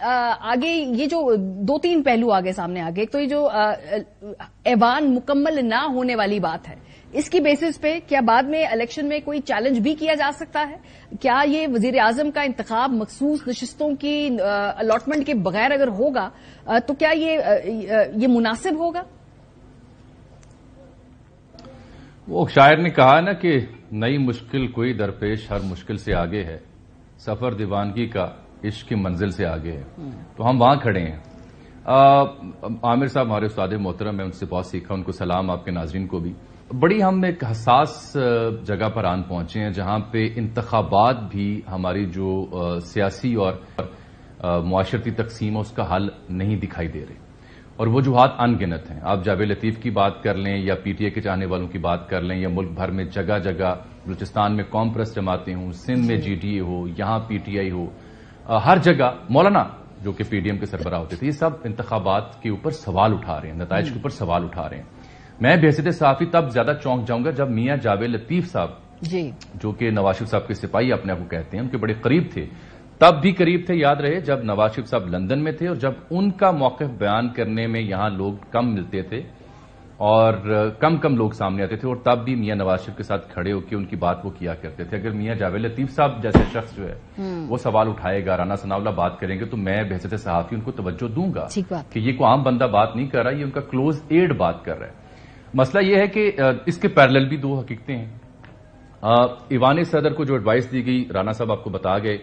آگے یہ جو 2-3 پہلو آگے سامنے آگے، ایک تو یہ جو ایوان مکمل نہ ہونے والی بات ہے، اس کی بیسس پہ کیا بعد میں الیکشن میں کوئی چیلنج بھی کیا جا سکتا ہے؟ کیا یہ وزیر اعظم کا انتخاب مخصوص نشستوں کی الاٹمنٹ کے بغیر اگر ہوگا تو کیا یہ مناسب ہوگا؟ وہ شاعر نے کہا نا کہ نئی مشکل کوئی درپیش ہر مشکل سے آگے ہے، سفر دیوانگی کا عشق کی منزل سے آگے ہے، تو ہم وہاں کھڑے ہیں۔ عامر صاحب ہمارے استاد محترم ہیں، ان سے بہت سیکھا، ان کو سلام، آپ کے ناظرین کو بھی۔ بڑی ہم ایک حساس جگہ پر آن پہنچے ہیں جہاں پہ انتخابات بھی ہماری جو سیاسی اور معاشرتی تقسیم ہے اس کا حل نہیں دکھائی دے رہے، اور وجوہات ان گنت ہیں۔ آپ جاوید لطیف کی بات کر لیں یا پی ٹی اے کے چاہنے والوں کی بات کر لیں، یا ملک بھر میں جگہ جگہ بلوچستان میں قوم پرست جماعتیں ہوں، سندھ میں جی ٹی اے ہو، یہاں پی ٹی آئی ہو، ہر جگہ مولانا جو کہ پی ڈی ایم کے سربراہ ہوتے تھے، یہ سب انتخابات کے اوپر سوال اٹھا رہے ہیں، نتائج کے اوپر سوال اٹھا رہے ہیں۔ میں بحیثیت صحافی تب زیادہ چونک جاؤں گا جب میاں جاوید لطیف صاحب جو کہ نواز شریف صاحب کے سپاہی اپنے آپ کو کہتے ہیں، ان کے بڑے قریب تھے، تب بھی قریب تھے، یاد رہے جب نواز شریف صاحب لندن میں تھے اور جب ان کا موقف بیان کرنے میں یہاں لوگ کم ملتے تھے اور کم لوگ سامنے آتے تھے، اور تب بھی میاں نواز شریف کے ساتھ کھڑے ہو کے ان کی بات وہ کیا کرتے تھے۔ اگر میاں جاوید لطیف صاحب جیسے شخص جو ہے وہ سوال اٹھائے گا، رانا ثناء اللہ بات کریں گے، تو میں بحیثیت صحافی ان کو توجہ دوں گا کہ یہ کوئی عام بندہ بات نہیں کر رہا، یہ ان کا کلوز ایڈ بات کر رہا ہے۔ مسئلہ یہ ہے کہ اس کے پیرلل بھی دو حقیقتیں ہیں۔ ایوان صدر کو جو ایڈوائس دی گئی رانا صاحب آپ کو بتا گئے،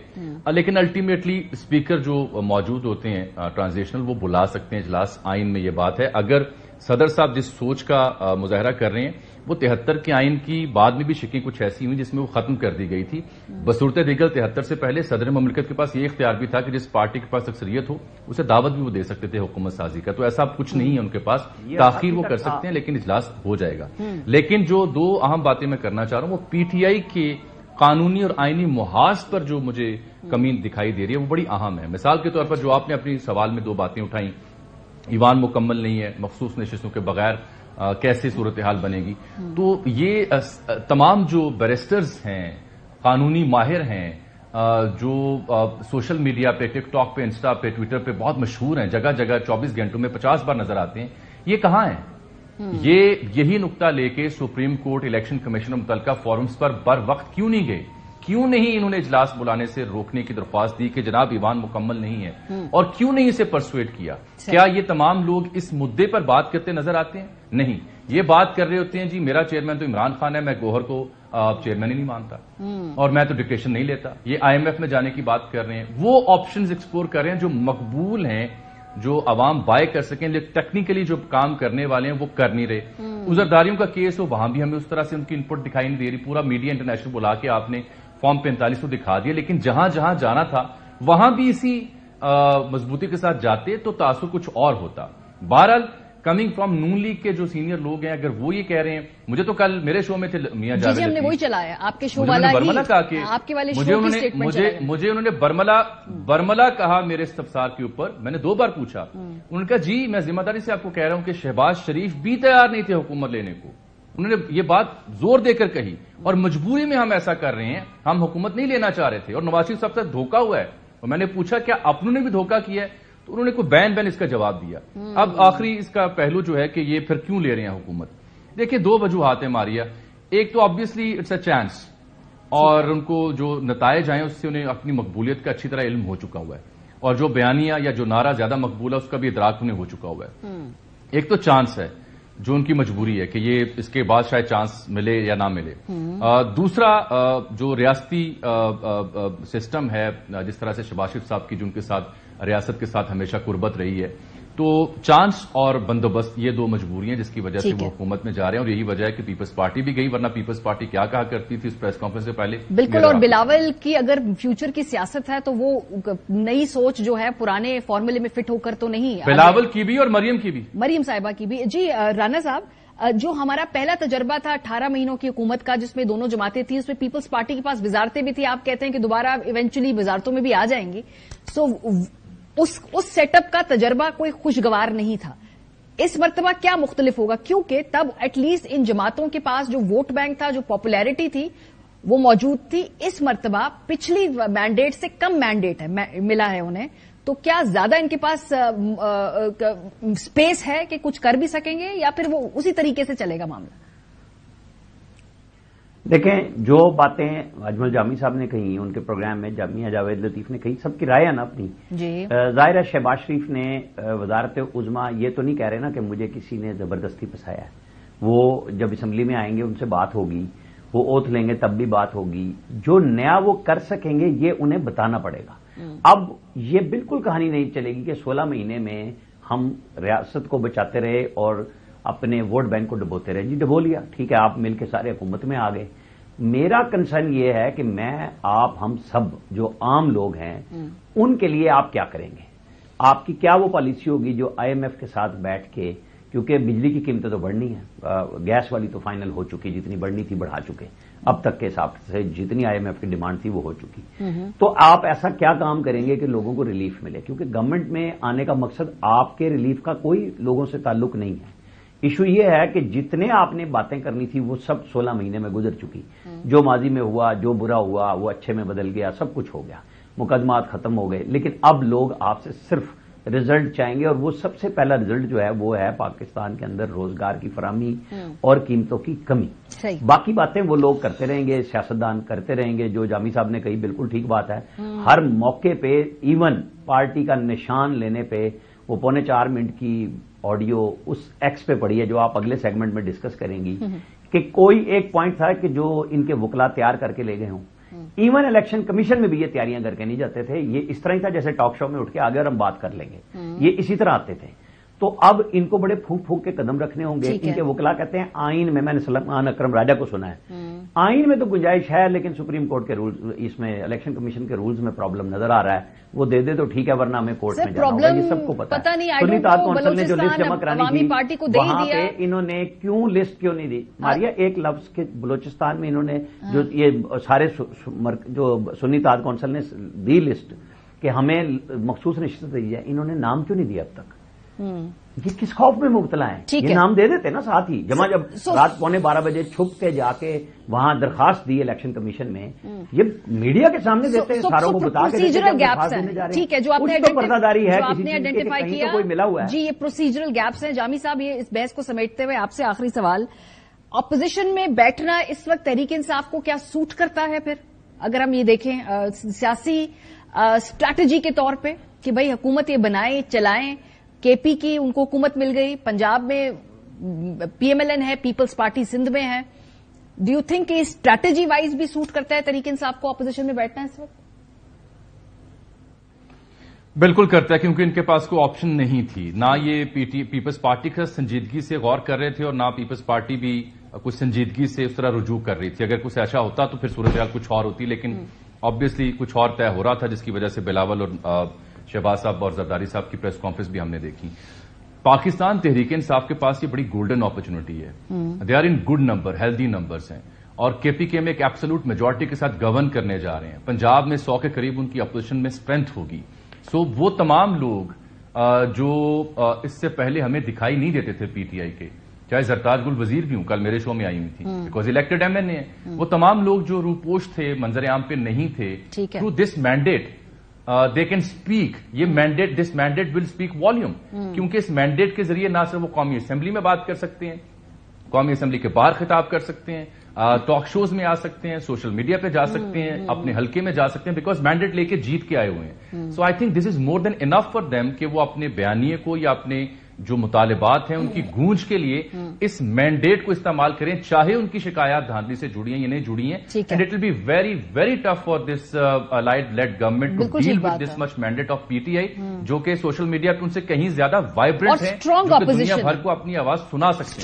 لیکن الٹیمیٹلی اسپیکر جو موجود ہوتے ہیں ٹرانزیشنل وہ بلا سکتے ہیں اجلاس، آئین میں یہ بات ہے۔ اگر صدر صاحب جس سوچ کا مظاہرہ کر رہے ہیں، وہ 73 کے آئین کی بعد میں بھی شکیں کچھ ایسی ہوئی جس میں وہ ختم کر دی گئی تھی۔ بصورت دیگر 73 سے پہلے صدر مملکت کے پاس یہ اختیار بھی تھا کہ جس پارٹی کے پاس اکثریت ہو اسے دعوت بھی وہ دے سکتے تھے حکومت سازی کا، تو ایسا کچھ نہیں ہے ان کے پاس، تاخیر وہ کر سکتے ہیں لیکن اجلاس ہو جائے گا۔ لیکن جو دو اہم باتیں میں کرنا چاہ رہا ہوں، وہ پی ٹی آئی کے قانونی اور آئینی محاذ پر جو مجھے کمی دکھائی دے رہی ہے وہ بڑی اہم ہے۔ مثال کے طور پر جو آپ نے اپنی سوال میں دو باتیں اٹھائیں، ایوان مکمل نہیں ہے، مخصوص نشستوں کے بغیر کیسے صورتحال بنے گی، تو یہ تمام جو بیرسٹرز ہیں، قانونی ماہر ہیں، جو سوشل میڈیا پہ، ٹک ٹاک پہ، انسٹا پہ، ٹویٹر پہ بہت مشہور ہیں، جگہ جگہ 24 گھنٹوں میں 50 بار نظر آتے ہیں، یہ کہاں ہیں؟ یہی نقطہ لے کے سپریم کورٹ، الیکشن کمیشن اور متعلقہ فورمز پر بر وقت کیوں نہیں گئے؟ کیوں نہیں انہوں نے اجلاس بلانے سے روکنے کی درخواست دی کہ جناب ایوان مکمل نہیں ہے، اور کیوں نہیں اسے پرسویٹ کیا؟ کیا یہ تمام لوگ اس مدعے پر بات کرتے نظر آتے ہیں؟ نہیں، یہ بات کر رہے ہوتے ہیں جی میرا چیئرمین تو عمران خان ہے، میں گوہر کو چیئرمین ہی نہیں مانتا اور میں تو ڈکٹیشن نہیں لیتا، یہ آئی ایم ایف میں جانے کی بات کر رہے ہیں، وہ آپشنز ایکسپلور کر رہے ہیں جو مقبول ہیں، جو عوام بائے کر سکیں، لیکن ٹیکنیکلی جو کام کرنے والے ہیں وہ کر نہیں رہے۔ عذرداریوں کا کیس ہو، وہاں بھی ہمیں اس طرح سے ان کی انپٹ دکھائی نہیں دے رہی، پورا میڈیا انٹرنیشنل بلا کے آپ نے فارم 45 کو دکھا دیا، لیکن جہاں جہاں جانا تھا وہاں بھی اسی مضبوطی کے ساتھ جاتے تو تاثر کچھ اور ہوتا۔ بہرحال کمنگ فرام نون لیگ کے جو سینئر لوگ ہیں، اگر وہ یہ کہہ رہے ہیں، مجھے تو کل میرے شو میں تھے میاں جاوید لطیف، ہم نے وہی چلایا آپ کے شو والا برملا کہا کہ مجھے انہوں نے برملا کہا میرے استفسار کے اوپر، میں نے 2 بار پوچھا، انہوں نے کہا جی میں ذمہ داری سے آپ کو کہہ رہا ہوں کہ شہباز شریف بھی تیار نہیں تھے حکومت لینے کو، انہوں نے یہ بات زور دے کر کہی، اور مجبوری میں ہم ایسا کر رہے ہیں، ہم حکومت نہیں لینا چاہ رہے تھے، اور نواز شریف صاحب سے دھوکہ ہوا ہے، اور میں نے پوچھا کیا اپنوں نے بھی دھوکہ کیا ہے، تو انہوں نے کوئی بین اس کا جواب دیا۔ اب آخری اس کا پہلو جو ہے کہ یہ پھر کیوں لے رہے ہیں حکومت، دیکھیں 2 وجوہات ہیں ماریا، ایک تو آبویسلی اٹس اے چانس، اور ان کو جو نتائج آئے اس سے انہیں اپنی مقبولیت کا اچھی طرح علم ہو چکا ہوا ہے، اور جو بیانیہ یا جو نعرہ زیادہ مقبول ہے اس کا بھی ادراک انہیں ہو چکا ہوا ہے۔ ایک تو چانس ہے جو ان کی مجبوری ہے کہ یہ اس کے بعد شاید چانس ملے یا نہ ملے، دوسرا جو ریاستی سسٹم ہے، جس طرح سے شہباز شریف صاحب کی جو ان کے ساتھ ریاست کے ساتھ ہمیشہ قربت رہی ہے، تو چانس اور بندوبست یہ 2 مجبوریاں جس کی وجہ سے وہ حکومت میں جا رہے ہیں، اور یہی وجہ ہے کہ پیپلز پارٹی بھی گئی، ورنہ پیپلز پارٹی کیا کہا کرتی تھی اس پریس کانفرنس سے پہلے۔ بالکل، اور بلاول کی اگر فیوچر کی سیاست ہے تو وہ نئی سوچ جو ہے پرانے فارمولے میں فٹ ہو کر تو نہیں، بلاول کی بھی اور مریم کی بھی، مریم صاحبہ کی بھی۔ جی رانا صاحب، جو ہمارا پہلا تجربہ تھا 18 مہینوں کی حکومت کا جس میں دونوں جماعتیں تھیں، اس میں پیپلز پارٹی کے پاس وزارتیں بھی تھیں، آپ کہتے ہیں کہ دوبارہ ایونچولی وزارتوں میں بھی آ جائیں گی، سو اس سیٹ اپ کا تجربہ کوئی خوشگوار نہیں تھا۔ اس مرتبہ کیا مختلف ہوگا؟ کیونکہ تب ایٹ لیسٹ ان جماعتوں کے پاس جو ووٹ بینک تھا، جو پاپولیرٹی تھی وہ موجود تھی، اس مرتبہ پچھلی مینڈیٹ سے کم مینڈیٹ ہے ملا ہے انہیں، تو کیا زیادہ ان کے پاس اسپیس ہے کہ کچھ کر بھی سکیں گے یا پھر وہ اسی طریقے سے چلے گا معاملہ؟ دیکھیں، جو باتیں اجمل جامی صاحب نے کہی، ان کے پروگرام میں جامعہ جاوید لطیف نے کہی، سب کی رائے ہے نا اپنی. جی ظاہر ہے شہباز شریف نے وزارت عظمیٰ یہ تو نہیں کہہ رہے نا کہ مجھے کسی نے زبردستی پھنسایا ہے. وہ جب اسمبلی میں آئیں گے ان سے بات ہوگی، وہ اوتھ لیں گے تب بھی بات ہوگی. جو نیا وہ کر سکیں گے یہ انہیں بتانا پڑے گا. اب یہ بالکل کہانی نہیں چلے گی کہ 16 مہینے میں ہم ریاست کو بچاتے رہے اور اپنے ووٹ بینک کو ڈبوتے رہے. جی ڈبو لیا، ٹھیک ہے، آپ مل کے سارے حکومت میں آ گئے. میرا کنسرن یہ ہے کہ ہم سب جو عام لوگ ہیں ان کے لیے آپ کیا کریں گے؟ آپ کی کیا وہ پالیسی ہوگی جو IMF کے ساتھ بیٹھ کے، کیونکہ بجلی کی قیمتیں تو بڑھنی ہیں، گیس والی تو فائنل ہو چکی، جتنی بڑھنی تھی بڑھا چکے، اب تک کے حساب سے جتنی IMF کی ڈیمانڈ تھی وہ ہو چکی. تو آپ ایسا کیا کام کریں گے کہ لوگوں کو ریلیف ملے؟ کیونکہ گورنمنٹ میں آنے کا مقصد آپ کے ریلیف کا کوئی لوگوں سے تعلق نہیں ہے. ایشو یہ ہے کہ جتنے آپ نے باتیں کرنی تھی وہ سب 16 مہینے میں گزر چکی. جو ماضی میں ہوا، جو برا ہوا وہ اچھے میں بدل گیا، سب کچھ ہو گیا، مقدمات ختم ہو گئے. لیکن اب لوگ آپ سے صرف رزلٹ چاہیں گے، اور وہ سب سے پہلا رزلٹ جو ہے وہ ہے پاکستان کے اندر روزگار کی فراہمی اور قیمتوں کی کمی. باقی باتیں وہ لوگ کرتے رہیں گے، سیاستدان کرتے رہیں گے. جو جامی صاحب نے کہی بالکل ٹھیک بات ہے. ہر موقع پہ ایون پارٹی کا نشان لینے پہ وہ 3.25 منٹ کی آڈیو اس ایکس پہ پڑی ہے جو آپ اگلے سیگمنٹ میں ڈسکس کریں گی، کہ کوئی ایک پوائنٹ تھا کہ جو ان کے وکلا تیار کر کے لے گئے ہوں. ایون الیکشن کمیشن میں بھی یہ تیاریاں کر کے نہیں جاتے تھے. یہ اس طرح ہی تھا جیسے ٹاک شو میں اٹھ کے آگے اور ہم بات کر لیں گے، یہ اسی طرح آتے تھے. تو اب ان کو بڑے پھونک پھونک کے قدم رکھنے ہوں گے. ان کے وکلا کہتے ہیں آئین میں، نے سلمان اکرم راجہ کو سنا ہے، آئین میں تو گنجائش ہے لیکن سپریم کورٹ کے رولز، اس میں الیکشن کمیشن کے رولز میں پرابلم نظر آ رہا ہے. وہ دے دے تو ٹھیک ہے، ورنہ ہمیں کورٹ میں جانا ہوگا. یہ سب کو پتا ہے. سنیتاد کونسل نے جو لسٹ جمع کرانی تھی وہاں پہ انہوں نے کیوں لسٹ کیوں نہیں دی؟ ماریا ایک لفظ کے بلوچستان میں انہوں نے جو یہ سارے جو سنیتاد کونسل نے دی لسٹ کہ ہمیں مخصوص نشست دی جائے، انہوں نے نام کیوں نہیں دیا اب تک؟ یہ کس خوف میں مبتلا ہیں؟ یہ نام دے دیتے نا ساتھ ہی. جب رات 11:15 بجے چھپ کے جا کے وہاں درخواست دی الیکشن کمیشن میں، یہ میڈیا کے سامنے دیتے ہیں، ساروں کو بتا کے ٹھیک ہے. جو آپ نے پردہ ہے آئیڈینٹیفائی کیا کوئی ملا ہوا ہے. جی یہ پروسیجرل گیپس ہیں. جامی صاحب یہ اس بحث کو سمیٹتے ہوئے آپ سے آخری سوال، اپوزیشن میں بیٹھنا اس وقت تحریک انصاف کو کیا سوٹ کرتا ہے؟ پھر اگر ہم یہ دیکھیں سیاسی اسٹریٹجی کے طور پہ کہ بھائی حکومت یہ بنائیں چلائیں، KP کی ان کو حکومت مل گئی، پنجاب میں PMLN ہے، پیپلز پارٹی سندھ میں ہے. ڈو یو تھنک کہ اسٹریٹجی وائز بھی سوٹ کرتا ہے تحریک انصاف کو اپوزیشن میں بیٹھنا اس وقت؟ بالکل کرتا ہے، کیونکہ ان کے پاس کوئی آپشن نہیں تھی. نہ یہ پیپلز پارٹی کا سنجیدگی سے غور کر رہے تھے اور نہ پیپلز پارٹی بھی کچھ سنجیدگی سے اس طرح رجوع کر رہی تھی. اگر کچھ ایسا ہوتا تو پھر صورتحال کچھ اور ہوتی، لیکن آبویسلی کچھ اور طے ہو رہا تھا، جس کی وجہ سے بلاول اور شہباز صاحب اور زرداری صاحب کی پریس کانفرنس بھی ہم نے دیکھی. پاکستان تحریک انصاف کے پاس یہ بڑی گولڈن اپرچونٹی ہے. They are in good number, healthy numbers ہیں، اور KPK میں ایک ایبسولوٹ میجورٹی کے ساتھ گورن کرنے جا رہے ہیں. پنجاب میں 100 کے قریب ان کی اپوزیشن میں اسٹرینتھ ہوگی. سو وہ تمام لوگ جو اس سے پہلے ہمیں دکھائی نہیں دیتے تھے PTI کے، چاہے زرتاج گل وزیر بھی ہوں، کل میرے شو میں آئی ہوئی تھی بیکاز الیکٹڈ MNA ہیں، وہ تمام لوگ جو روپوش تھے، منظر عام پہ نہیں تھے، through this mandate they can speak. یہ mandate, this mandate will speak volume, کیونکہ اس مینڈیٹ کے ذریعے نہ صرف وہ قومی اسمبلی میں بات کر سکتے ہیں، قومی اسمبلی کے باہر خطاب کر سکتے ہیں، ٹاک شوز میں آ سکتے ہیں، سوشل میڈیا پہ جا سکتے ہیں، اپنے حلقے میں جا سکتے ہیں، بیکاز مینڈیٹ لے کے جیت کے آئے ہوئے ہیں. So I think this is more than enough for them کہ وہ اپنے بیانیے کو یا اپنے جو مطالبات ہیں ان کی گونج کے لیے اس مینڈیٹ کو استعمال کریں، چاہے ان کی شکایات دھاندلی سے جڑی ہیں یا نہیں جڑی ہیں. And it will be very very tough for this allied led government to deal with this much mandate of PTI، جو کہ سوشل میڈیا پہ ان سے کہیں زیادہ وائبرنٹ ہے، جو کہ دنیا بھر کو اپنی آواز سنا سکتے ہیں.